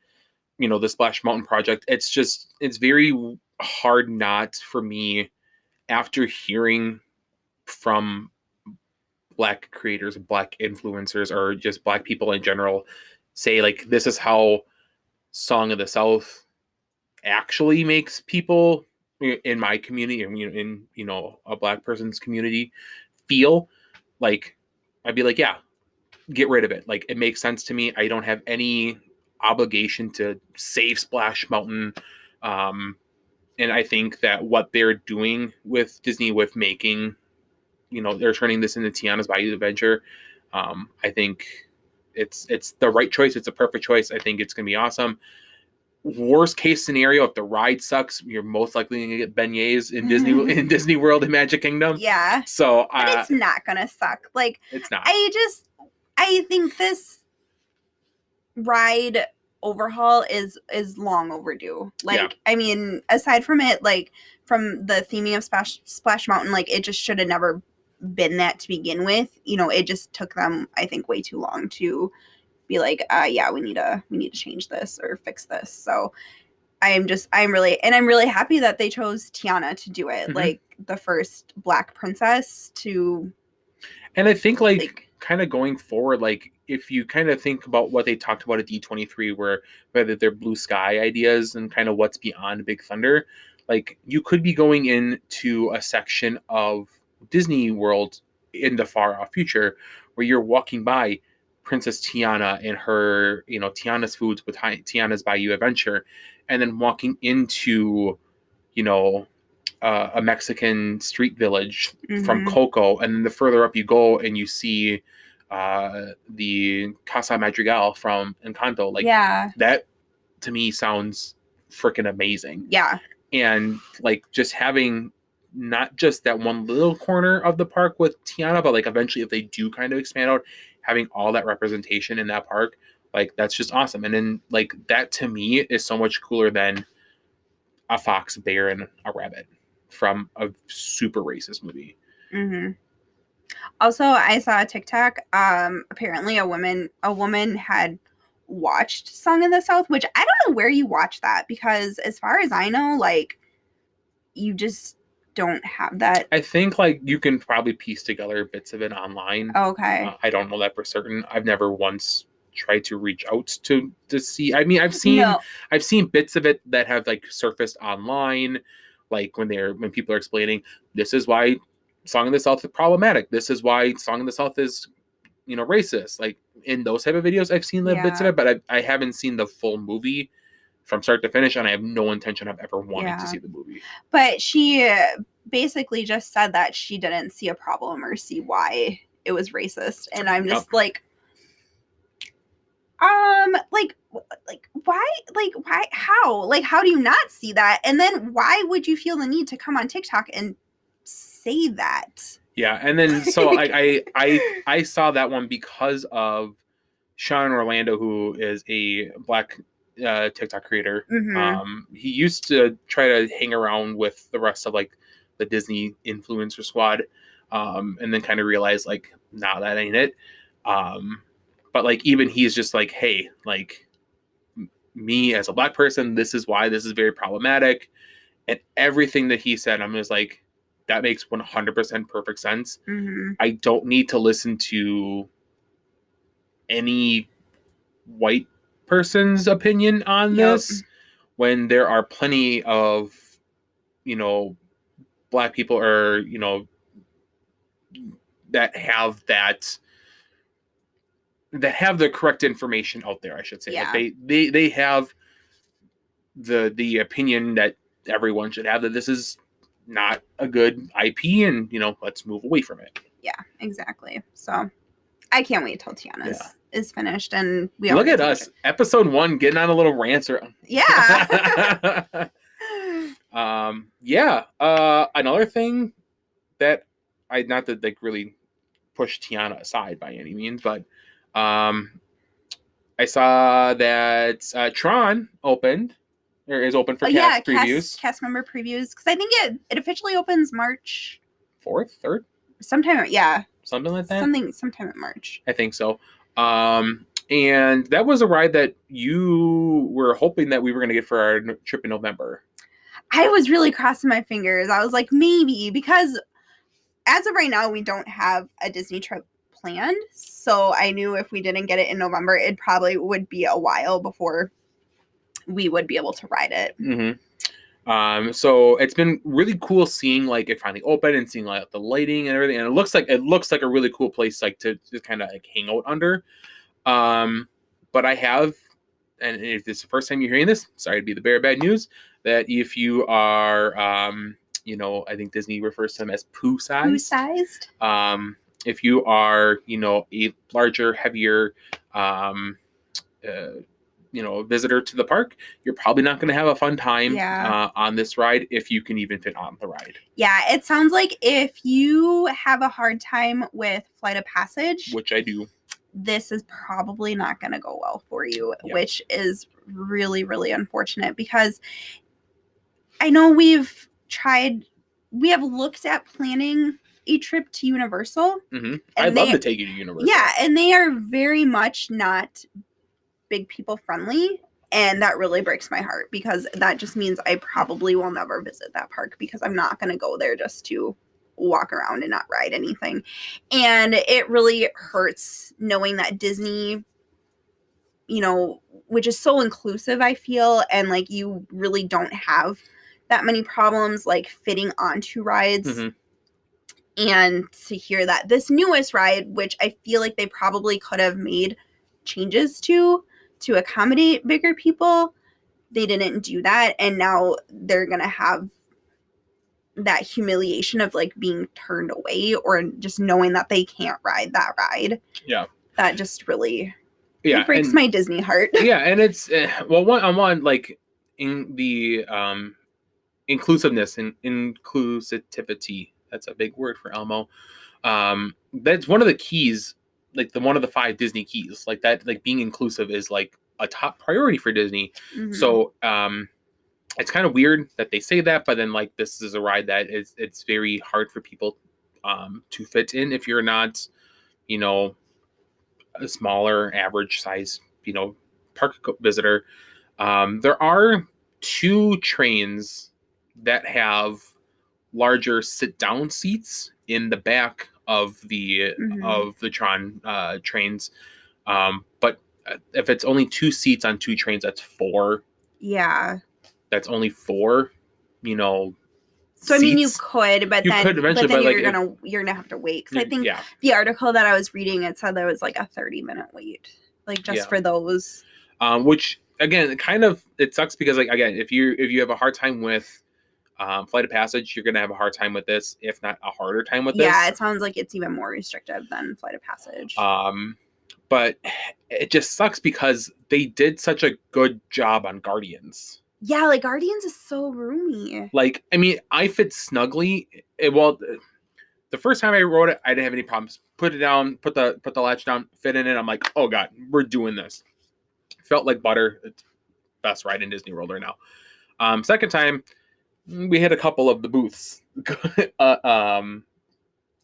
[SPEAKER 1] the Splash Mountain project. It's very hard not for me, after hearing from Black creators, Black influencers, or just Black people in general say like this is how Song of the South actually makes people in my community, in a Black person's community feel, like I'd be like, yeah, get rid of it. Like it makes sense to me. I don't have any obligation to save Splash Mountain. And I think that what they're doing with Disney, with making, they're turning this into Tiana's Bayou Adventure. I think it's the right choice. It's a perfect choice. I think it's going to be awesome. Worst case scenario, if the ride sucks, you're most likely going to get beignets in Disney World and Magic Kingdom.
[SPEAKER 2] Yeah.
[SPEAKER 1] So
[SPEAKER 2] but it's not going to suck. Like,
[SPEAKER 1] it's not.
[SPEAKER 2] I think this ride overhaul is long overdue. Like,
[SPEAKER 1] Yeah.
[SPEAKER 2] I mean, aside from it, like from the theming of Splash Mountain, like it just should have never been that to begin with. You know, it just took them, I think, way too long to be like, yeah, we need to change this or fix this. So I'm really happy that they chose Tiana to do it, like the first Black princess to.
[SPEAKER 1] And I think like kind of going forward, like if you kind of think about what they talked about at D23, where whether they're blue sky ideas and kind of what's beyond Big Thunder, like you could be going into a section of Disney World in the far off future where you're walking by Princess Tiana and her, you know, Tiana's Foods with Tiana's Bayou Adventure, and then walking into, you know, a Mexican street village from Coco, and then the further up you go and you see the Casa Madrigal from Encanto. Like that to me sounds freaking amazing.
[SPEAKER 2] Yeah.
[SPEAKER 1] And like just having not just that one little corner of the park with Tiana, but like eventually if they do kind of expand out, having all that representation in that park, like that's just awesome. And then like that to me is so much cooler than a fox, bear, and a rabbit from a super racist movie.
[SPEAKER 2] Also, I saw a TikTok. Apparently, a woman had watched Song of the South, which I don't know where you watch that, because as far as I know, like you just don't have that.
[SPEAKER 1] I think like you can probably piece together bits of it online.
[SPEAKER 2] Okay.
[SPEAKER 1] I don't know that for certain. I've never once tried to reach out to see. I mean, I've seen bits of it that have like surfaced online, like when people are explaining this is why Song of the South is problematic. This is why Song of the South is, you know, racist. Like in those type of videos, I've seen little bits of it, but I haven't seen the full movie from start to finish, and I have no intention of ever wanting to see the movie.
[SPEAKER 2] But she basically just said that she didn't see a problem or see why it was racist, and I'm just like why, how do you not see that? And then why would you feel the need to come on TikTok and say that?
[SPEAKER 1] Yeah, and then so I saw that one because of Sean Orlando, who is a Black TikTok creator. He used to try to hang around with the rest of like the Disney influencer squad, and then kind of realized like, nah, that ain't it. But like even he's just like, hey, like me as a Black person, this is why this is very problematic, and everything that he said, I'm just like, that makes 100% perfect sense. I don't need to listen to any white person's opinion on this when there are plenty of, you know, Black people or, you know, that have the correct information out there, I should say.
[SPEAKER 2] Yeah.
[SPEAKER 1] Like they have the opinion that everyone should have, that this is not a good IP and, you know, let's move away from it.
[SPEAKER 2] Yeah, exactly. So I can't wait till Tiana is finished, and we
[SPEAKER 1] look at us, episode 1, getting on a little rant.
[SPEAKER 2] Yeah.
[SPEAKER 1] Another thing that I, not to like really push Tiana aside by any means, but I saw that Tron opened, or is open for cast previews.
[SPEAKER 2] Cast member previews, because I think it officially opens March
[SPEAKER 1] 4th, 3rd,
[SPEAKER 2] sometime. Yeah,
[SPEAKER 1] something like that.
[SPEAKER 2] Sometime in March.
[SPEAKER 1] I think so. And that was a ride that you were hoping that we were going to get for our trip in November.
[SPEAKER 2] I was really crossing my fingers. I was like, maybe, because as of right now, we don't have a Disney trip planned. So I knew if we didn't get it in November, it probably would be a while before we would be able to ride it.
[SPEAKER 1] So it's been really cool seeing like it finally open and seeing like the lighting and everything, and it looks like a really cool place like to kind of like hang out under. But I have, and if this is the first time you're hearing this, sorry to be the bearer of bad news, that if you are you know, I think Disney refers to them as poo-sized. If you are, you know, a larger, heavier you know, visitor to the park, you're probably not going to have a fun time on this ride, if you can even fit on the ride.
[SPEAKER 2] Yeah, it sounds like if you have a hard time with Flight of Passage,
[SPEAKER 1] which I do,
[SPEAKER 2] this is probably not going to go well for you,
[SPEAKER 1] Yeah.
[SPEAKER 2] which is really, really unfortunate because I know we have looked at planning a trip to Universal.
[SPEAKER 1] Mm-hmm. I'd love to take you to Universal.
[SPEAKER 2] Yeah, and they are very much not big people friendly. And that really breaks my heart because that just means I probably will never visit that park because I'm not going to go there just to walk around and not ride anything. And it really hurts knowing that Disney, you know, which is so inclusive, I feel, and like you really don't have that many problems like fitting onto rides.
[SPEAKER 1] Mm-hmm.
[SPEAKER 2] And to hear that this newest ride, which I feel like they probably could have made changes to accommodate bigger people, they didn't do that. And now they're going to have that humiliation of like being turned away or just knowing that they can't ride that ride.
[SPEAKER 1] Yeah.
[SPEAKER 2] That just really
[SPEAKER 1] it
[SPEAKER 2] breaks my Disney heart.
[SPEAKER 1] Yeah. And it's, well, one, like in the inclusiveness and inclusivity, that's a big word for Elmo. That's one of the keys, like one of the 5 Disney keys, like that, like being inclusive is like a top priority for Disney.
[SPEAKER 2] Mm-hmm.
[SPEAKER 1] So it's kind of weird that they say that, but then like this is a ride that it's very hard for people to fit in if you're not, you know, a smaller average size, you know, park visitor. There are 2 trains that have larger sit down seats in the back of the Tron trains, but if it's only 2 seats on 2 trains, that's 4.
[SPEAKER 2] Yeah,
[SPEAKER 1] that's only 4, you know.
[SPEAKER 2] So I mean, you could, but then you're gonna have to wait because I think the article that I was reading, it said there was like a 30-minute wait, like just for those.
[SPEAKER 1] Which again, it sucks because like again, if you have a hard time with Flight of Passage, you're gonna have a hard time with this, if not a harder time with this.
[SPEAKER 2] Yeah, it sounds like it's even more restrictive than Flight of Passage.
[SPEAKER 1] But it just sucks because they did such a good job on Guardians.
[SPEAKER 2] Yeah, like Guardians is so roomy.
[SPEAKER 1] Like, I mean, I fit snugly. The first time I rode it, I didn't have any problems. Put it down, put the latch down, fit in it. I'm like, oh god, we're doing this. Felt like butter. It's best ride in Disney World right now. Second time, we hit a couple of the booths at Food and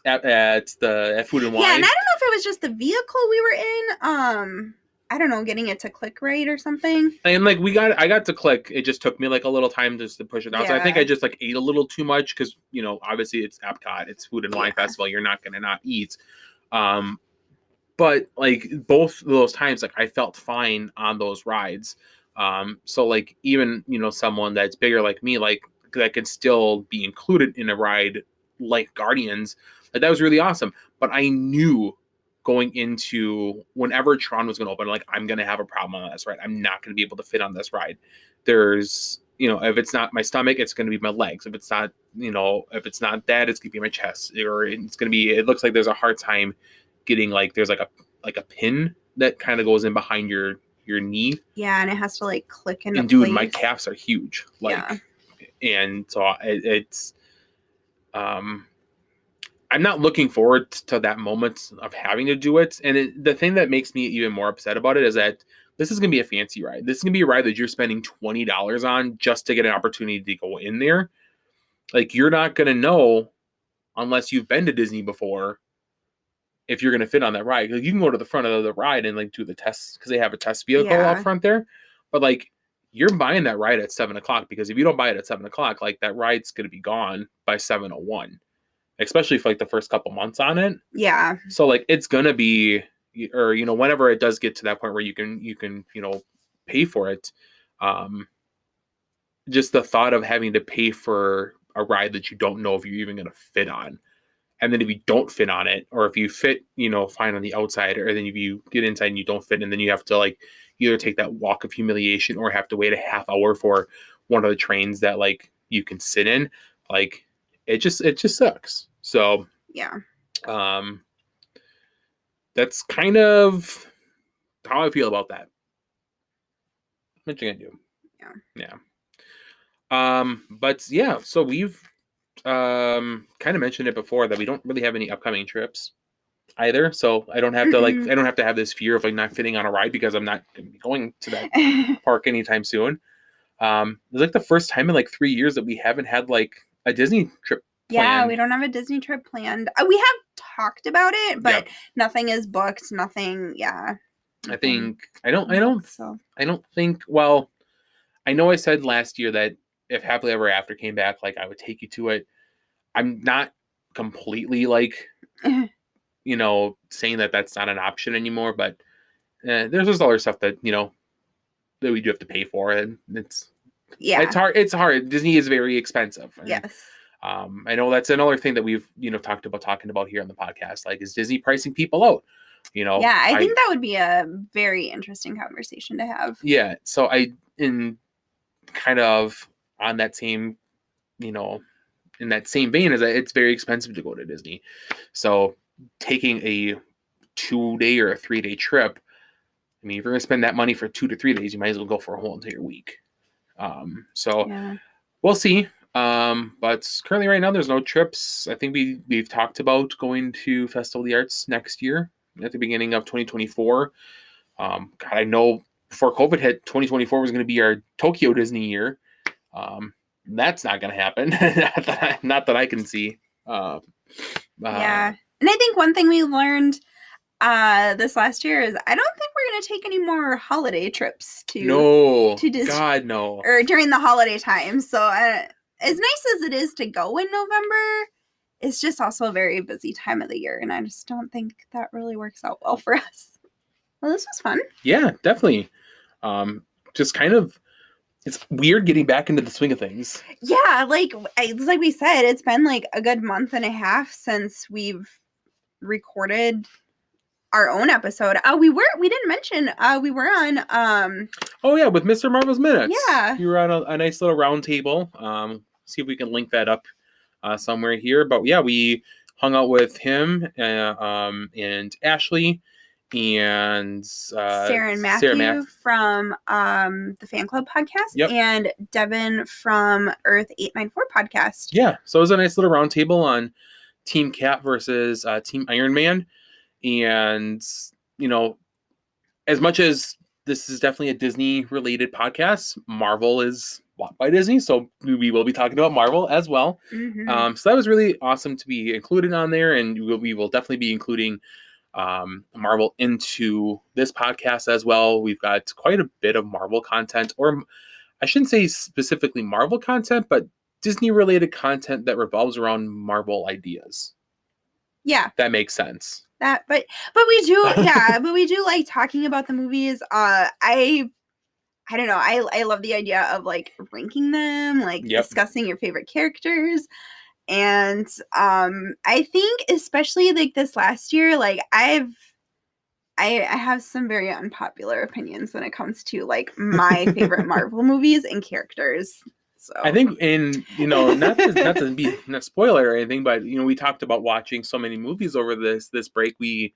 [SPEAKER 1] Wine.
[SPEAKER 2] Yeah, and I don't know if it was just the vehicle we were in. I don't know, getting it to click right or something.
[SPEAKER 1] And like I got to click. It just took me like a little time just to push it down. Yeah. So I think I just like ate a little too much because, you know, obviously it's Epcot, it's Food and Wine Festival. You're not gonna not eat. But like both of those times, like I felt fine on those rides. So like even, you know, someone that's bigger like me, like that can still be included in a ride like Guardians. Like that was really awesome. But I knew going into whenever Tron was going to open, like I'm going to have a problem on this ride. I'm not going to be able to fit on this ride. There's, you know, if it's not my stomach, it's going to be my legs. If it's not, you know, if it's not that, it's going to be my chest, or it's going to be. It looks like there's a hard time getting like there's like a pin that kind of goes in behind your knee.
[SPEAKER 2] Yeah, and it has to like click into
[SPEAKER 1] and dude,
[SPEAKER 2] place.
[SPEAKER 1] My calves are huge. Like, and so it's I'm not looking forward to that moment of having to do it. And the thing that makes me even more upset about it is that this is going to be a fancy ride. This is going to be a ride that you're spending $20 on just to get an opportunity to go in there. Like, you're not going to know unless you've been to Disney before if you're going to fit on that ride. Like, you can go to the front of the ride and like do the tests because they have a test vehicle out front there. But like, you're buying that ride at 7:00 because if you don't buy it at 7:00, like that ride's going to be gone by 7:01. Especially for like the first couple months on it.
[SPEAKER 2] Yeah.
[SPEAKER 1] So like it's gonna be, or you know, whenever it does get to that point where you can you know pay for it, just the thought of having to pay for a ride that you don't know if you're even gonna fit on, and then if you don't fit on it, or if you fit, you know, fine on the outside, or then if you get inside and you don't fit, and then you have to like either take that walk of humiliation or have to wait a half hour for one of the trains that like you can sit in, like. It just sucks. So
[SPEAKER 2] yeah,
[SPEAKER 1] that's kind of how I feel about that. What you gonna do? Yeah. But yeah, so we've kind of mentioned it before that we don't really have any upcoming trips. either, so I don't have to I don't have to have this fear of like not fitting on a ride because I'm not going to be going to that park anytime soon. It's like the first time in like 3 years that we haven't had like a Disney trip planned.
[SPEAKER 2] Yeah, we don't have a Disney trip planned. We have talked about it, but nothing is booked. Nothing. Yeah.
[SPEAKER 1] I think I don't think. Well, I know I said last year that if Happily Ever After came back, like I would take you to it. I'm not completely like, saying that that's not an option anymore, but there's just other stuff that that we do have to pay for, and it's hard. It's hard. Disney is very expensive.
[SPEAKER 2] Yes.
[SPEAKER 1] I know that's another thing that we've talking about here on the podcast. Like, is Disney pricing people out?
[SPEAKER 2] Yeah, I think that would be a very interesting conversation to have.
[SPEAKER 1] Yeah. So in kind of on that same, in that same vein, is that it's very expensive to go to Disney. So taking a 2-day or a 3-day trip, I mean, if you're going to spend that money for 2 to 3 days, you might as well go for a whole entire week. We'll see. But currently right now, there's no trips. I think we've talked about going to Festival of the Arts next year at the beginning of 2024. God, I know before COVID hit, 2024 was going to be our Tokyo Disney year. That's not going to happen. not that I can see.
[SPEAKER 2] Yeah. And I think one thing we learned this last year is I don't think we're going to take any more holiday trips to Disney.
[SPEAKER 1] God, no.
[SPEAKER 2] Or during the holiday time. So as nice as it is to go in November, it's just also a very busy time of the year. And I just don't think that really works out well for us. Well, this was fun.
[SPEAKER 1] Yeah, definitely. Just kind of, it's weird getting back into the swing of things.
[SPEAKER 2] Yeah, like we said, it's been like a good month and a half since we've recorded our own episode. We didn't mention we were on
[SPEAKER 1] oh yeah, with Mr. Marvel's Minutes.
[SPEAKER 2] Yeah.
[SPEAKER 1] We were on a nice little round table. See if we can link that up somewhere here. But yeah, we hung out with him and Ashley and
[SPEAKER 2] Sarah and Matthew from the Fan Club podcast, and Devin from Earth 894 podcast.
[SPEAKER 1] Yeah, so it was a nice little round table on Team Cap versus Team Iron Man. And, as much as this is definitely a Disney-related podcast, Marvel is bought by Disney, so we will be talking about Marvel as well.
[SPEAKER 2] Mm-hmm.
[SPEAKER 1] So that was really awesome to be included on there, and we will definitely be including Marvel into this podcast as well. We've got quite a bit of Marvel content, or I shouldn't say specifically Marvel content, but Disney-related content that revolves around Marvel ideas.
[SPEAKER 2] Yeah.
[SPEAKER 1] That makes sense.
[SPEAKER 2] But we do, but we do like talking about the movies. I don't know. I love the idea of like ranking them, like discussing your favorite characters. And I think especially like this last year, like I have some very unpopular opinions when it comes to like my favorite Marvel movies and characters. So
[SPEAKER 1] I think not to be not spoiler or anything, but we talked about watching so many movies over this break. We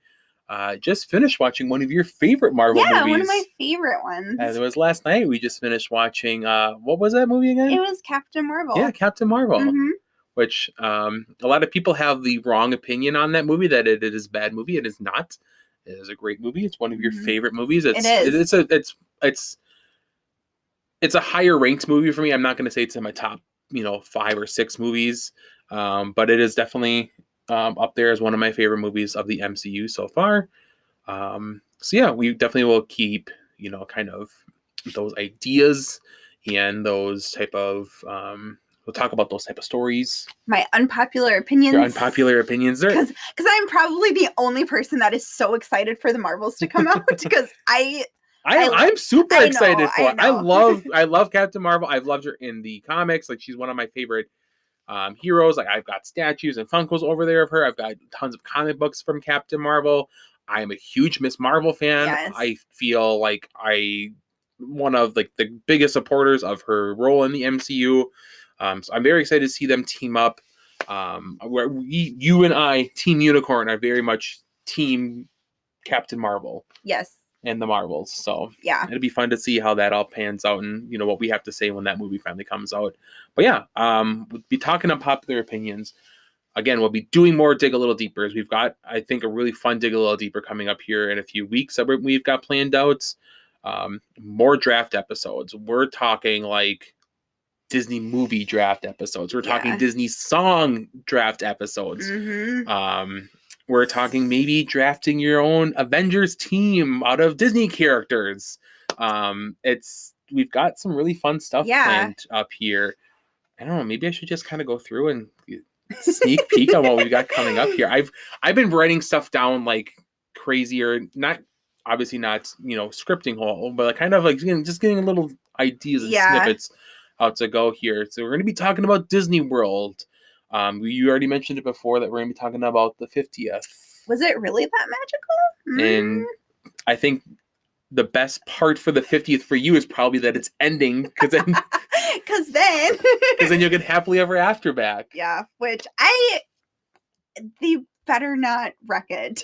[SPEAKER 1] just finished watching one of your favorite Marvel movies.
[SPEAKER 2] Yeah, one of my favorite ones.
[SPEAKER 1] It was last night. We just finished watching what was that movie again?
[SPEAKER 2] It was Captain Marvel.
[SPEAKER 1] Yeah, Captain Marvel.
[SPEAKER 2] Mm-hmm.
[SPEAKER 1] Which a lot of people have the wrong opinion on that movie, that it is a bad movie. It is not. It is a great movie. It's one of your favorite movies.
[SPEAKER 2] It is.
[SPEAKER 1] It's a higher ranked movie for me. I'm not going to say it's in my top, 5 or 6 movies, but it is definitely up there as one of my favorite movies of the MCU so far. So yeah, we definitely will keep, kind of those ideas and those type of, we'll talk about those type of stories.
[SPEAKER 2] My unpopular opinions.
[SPEAKER 1] Your unpopular opinions.
[SPEAKER 2] Because I'm probably the only person that is so excited for the Marvels to come out, because
[SPEAKER 1] I'm super excited for it. I love Captain Marvel. I've loved her in the comics. Like, she's one of my favorite heroes. Like, I've got statues and Funkos over there of her. I've got tons of comic books from Captain Marvel. I am a huge Miss Marvel fan.
[SPEAKER 2] Yes.
[SPEAKER 1] I feel like one of like the biggest supporters of her role in the MCU. So I'm very excited to see them team up. Where you and I, Team Unicorn, are very much Team Captain Marvel.
[SPEAKER 2] Yes.
[SPEAKER 1] And the Marvels. So
[SPEAKER 2] yeah,
[SPEAKER 1] it'll be fun to see how that all pans out, and what we have to say when that movie finally comes out. But yeah, we'll be talking unpopular opinions. Again, we'll be doing more Dig a Little Deeper. We've got, I think, a really fun Dig a Little Deeper coming up here in a few weeks that we've got planned out. More draft episodes. We're talking like Disney movie draft episodes. We're talking Disney song draft episodes. We're talking maybe drafting your own Avengers team out of Disney characters. We've got some really fun stuff planned up here. I don't know. Maybe I should just kind of go through and sneak peek on what we've got coming up here. I've been writing stuff down like crazy, or not, obviously not, scripting whole, but kind of like just getting little ideas and snippets out to go here. So we're going to be talking about Disney World. You already mentioned it before that we're going to be talking about the 50th.
[SPEAKER 2] Was it really that magical?
[SPEAKER 1] And I think the best part for the 50th for you is probably that it's ending, because then you'll get happily ever after back.
[SPEAKER 2] Yeah, which they better not wreck it.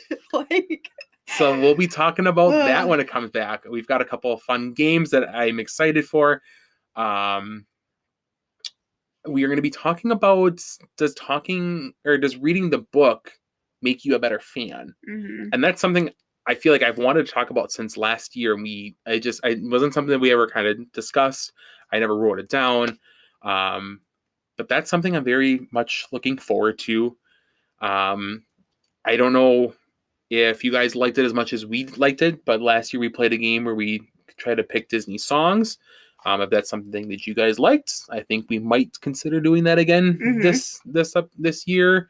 [SPEAKER 1] So we'll be talking about that when it comes back. We've got a couple of fun games that I'm excited for. We are going to be talking about does reading the book make you a better fan? And that's something I feel like I've wanted to talk about since last year. It wasn't something that we ever kind of discussed. I never wrote it down. But that's something I'm very much looking forward to. I don't know if you guys liked it as much as we liked it, but last year we played a game where we tried to pick Disney songs. If that's something that you guys liked, I think we might consider doing that again this year.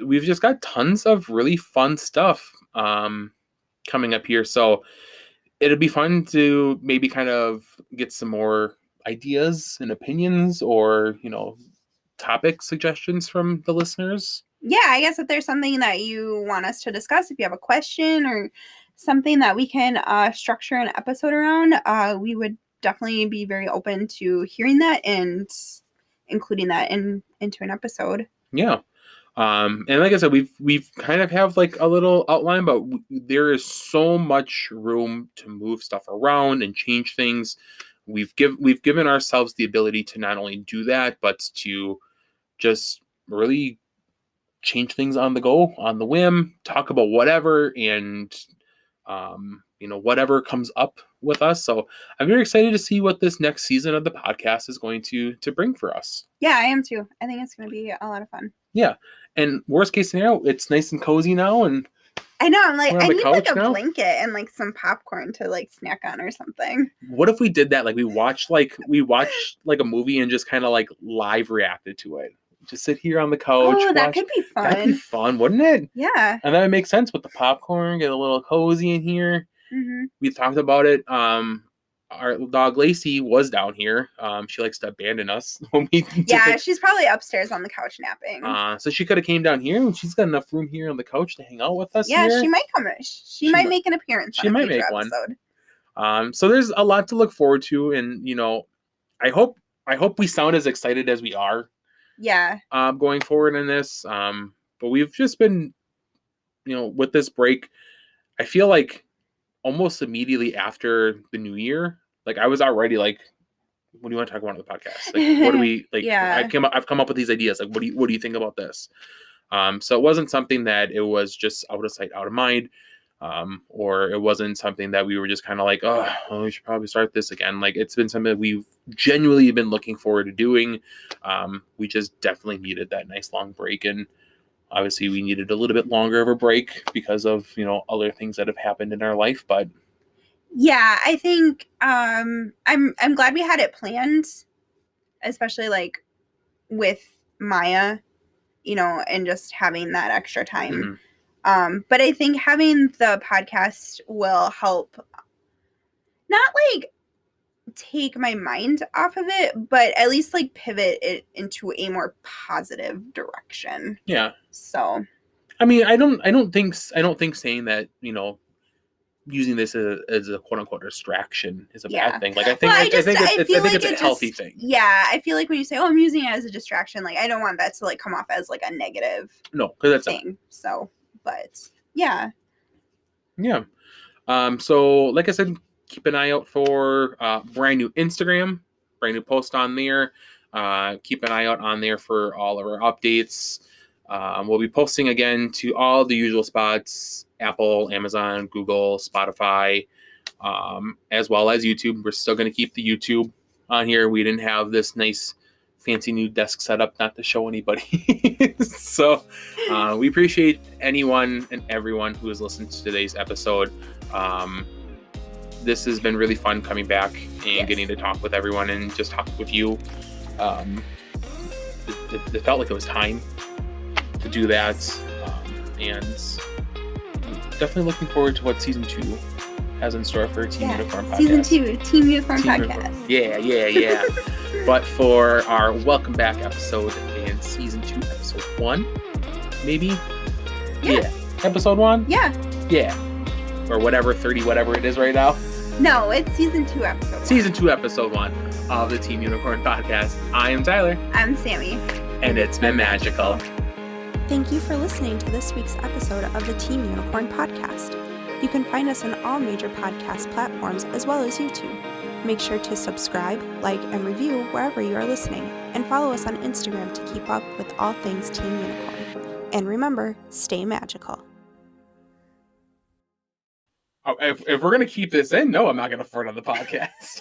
[SPEAKER 1] We've just got tons of really fun stuff coming up here. So it'll be fun to maybe kind of get some more ideas and opinions, or, topic suggestions from the listeners.
[SPEAKER 2] Yeah, I guess if there's something that you want us to discuss, if you have a question or something that we can structure an episode around, we would definitely be very open to hearing that and including that into an episode.
[SPEAKER 1] Yeah. And like I said, we've kind of have like a little outline, but there is so much room to move stuff around and change things. We've given ourselves the ability to not only do that, but to just really change things on the go, on the whim, talk about whatever, and whatever comes up with us. So I'm very excited to see what this next season of the podcast is going to bring for us.
[SPEAKER 2] Yeah, I am too. I think it's going to be a lot of fun.
[SPEAKER 1] Yeah. And worst case scenario, it's nice and cozy now, and
[SPEAKER 2] I know, I'm like, I need like a blanket and like some popcorn to like snack on or something.
[SPEAKER 1] What if we did that? Like we watched like a movie and just kind of like live reacted to it. Just sit here on the couch.
[SPEAKER 2] Oh, that could be fun.
[SPEAKER 1] That'd be fun, wouldn't it?
[SPEAKER 2] Yeah.
[SPEAKER 1] And that would make sense with the popcorn, get a little cozy in here. We talked about it. Our dog Lacey was down here. She likes to abandon us when we
[SPEAKER 2] she's probably upstairs on the couch napping.
[SPEAKER 1] So she could have came down here, and she's got enough room here on the couch to hang out with us.
[SPEAKER 2] Yeah,
[SPEAKER 1] here.
[SPEAKER 2] She might come. She might make an appearance.
[SPEAKER 1] She might make
[SPEAKER 2] episode.
[SPEAKER 1] One. So there's a lot to look forward to, and I hope we sound as excited as we are.
[SPEAKER 2] Yeah.
[SPEAKER 1] Going forward in this, but we've just been, with this break, I feel like almost immediately after the new year, like I was already like, what do you want to talk about on the podcast? Like, what do we like?
[SPEAKER 2] Yeah.
[SPEAKER 1] I've come up with these ideas. Like, what do you think about this? So it wasn't something that it was just out of sight, out of mind, or it wasn't something that we were just kind of like, oh, well, we should probably start this again. Like, it's been something that we've genuinely been looking forward to doing. We just definitely needed that nice long break, and obviously we needed a little bit longer of a break because of other things that have happened in our life. But
[SPEAKER 2] yeah, I think I'm glad we had it planned, especially like with Maya, and just having that extra time. But I think having the podcast will help not like take my mind off of it, but at least like pivot it into a more positive direction.
[SPEAKER 1] Yeah.
[SPEAKER 2] So,
[SPEAKER 1] I mean, I don't think saying that, using this as a quote unquote distraction is a bad thing. Like I think it's a healthy thing.
[SPEAKER 2] Yeah, I feel like when you say, "Oh, I'm using it as a distraction," like I don't want that to like come off as like a negative.
[SPEAKER 1] No, because that's
[SPEAKER 2] thing. So, but yeah.
[SPEAKER 1] Yeah. So like I said, keep an eye out for brand new Instagram, brand new post on there. Keep an eye out on there for all of our updates. We'll be posting again to all the usual spots: Apple, Amazon, Google, Spotify, as well as YouTube. We're still going to keep the YouTube on here. We didn't have this nice fancy new desk setup, not to show anybody. So we appreciate anyone and everyone who has listened to today's episode. This has been really fun coming back and getting to talk with everyone and just talk with you. It felt like it was time to do that, and definitely looking forward to what season 2 has in store for Team Unicorn Podcast.
[SPEAKER 2] Season 2, Team Unicorn Podcast.
[SPEAKER 1] Yeah. But for our welcome back episode in season 2, episode 1, maybe? Yeah. Episode 1? Yeah. Or whatever, 30, whatever it is right now.
[SPEAKER 2] No, it's season 2, episode 1.
[SPEAKER 1] Season 2, episode 1 of the Team Unicorn Podcast. I am Tyler.
[SPEAKER 2] I'm Sammy.
[SPEAKER 1] And it's been magical.
[SPEAKER 3] Thank you for listening to this week's episode of the Team Unicorn Podcast. You can find us on all major podcast platforms as well as YouTube. Make sure to subscribe, like, and review wherever you are listening, and follow us on Instagram to keep up with all things Team Unicorn. And remember, stay magical.
[SPEAKER 1] Oh, if we're going to keep this in, no, I'm not going to fart on the podcast.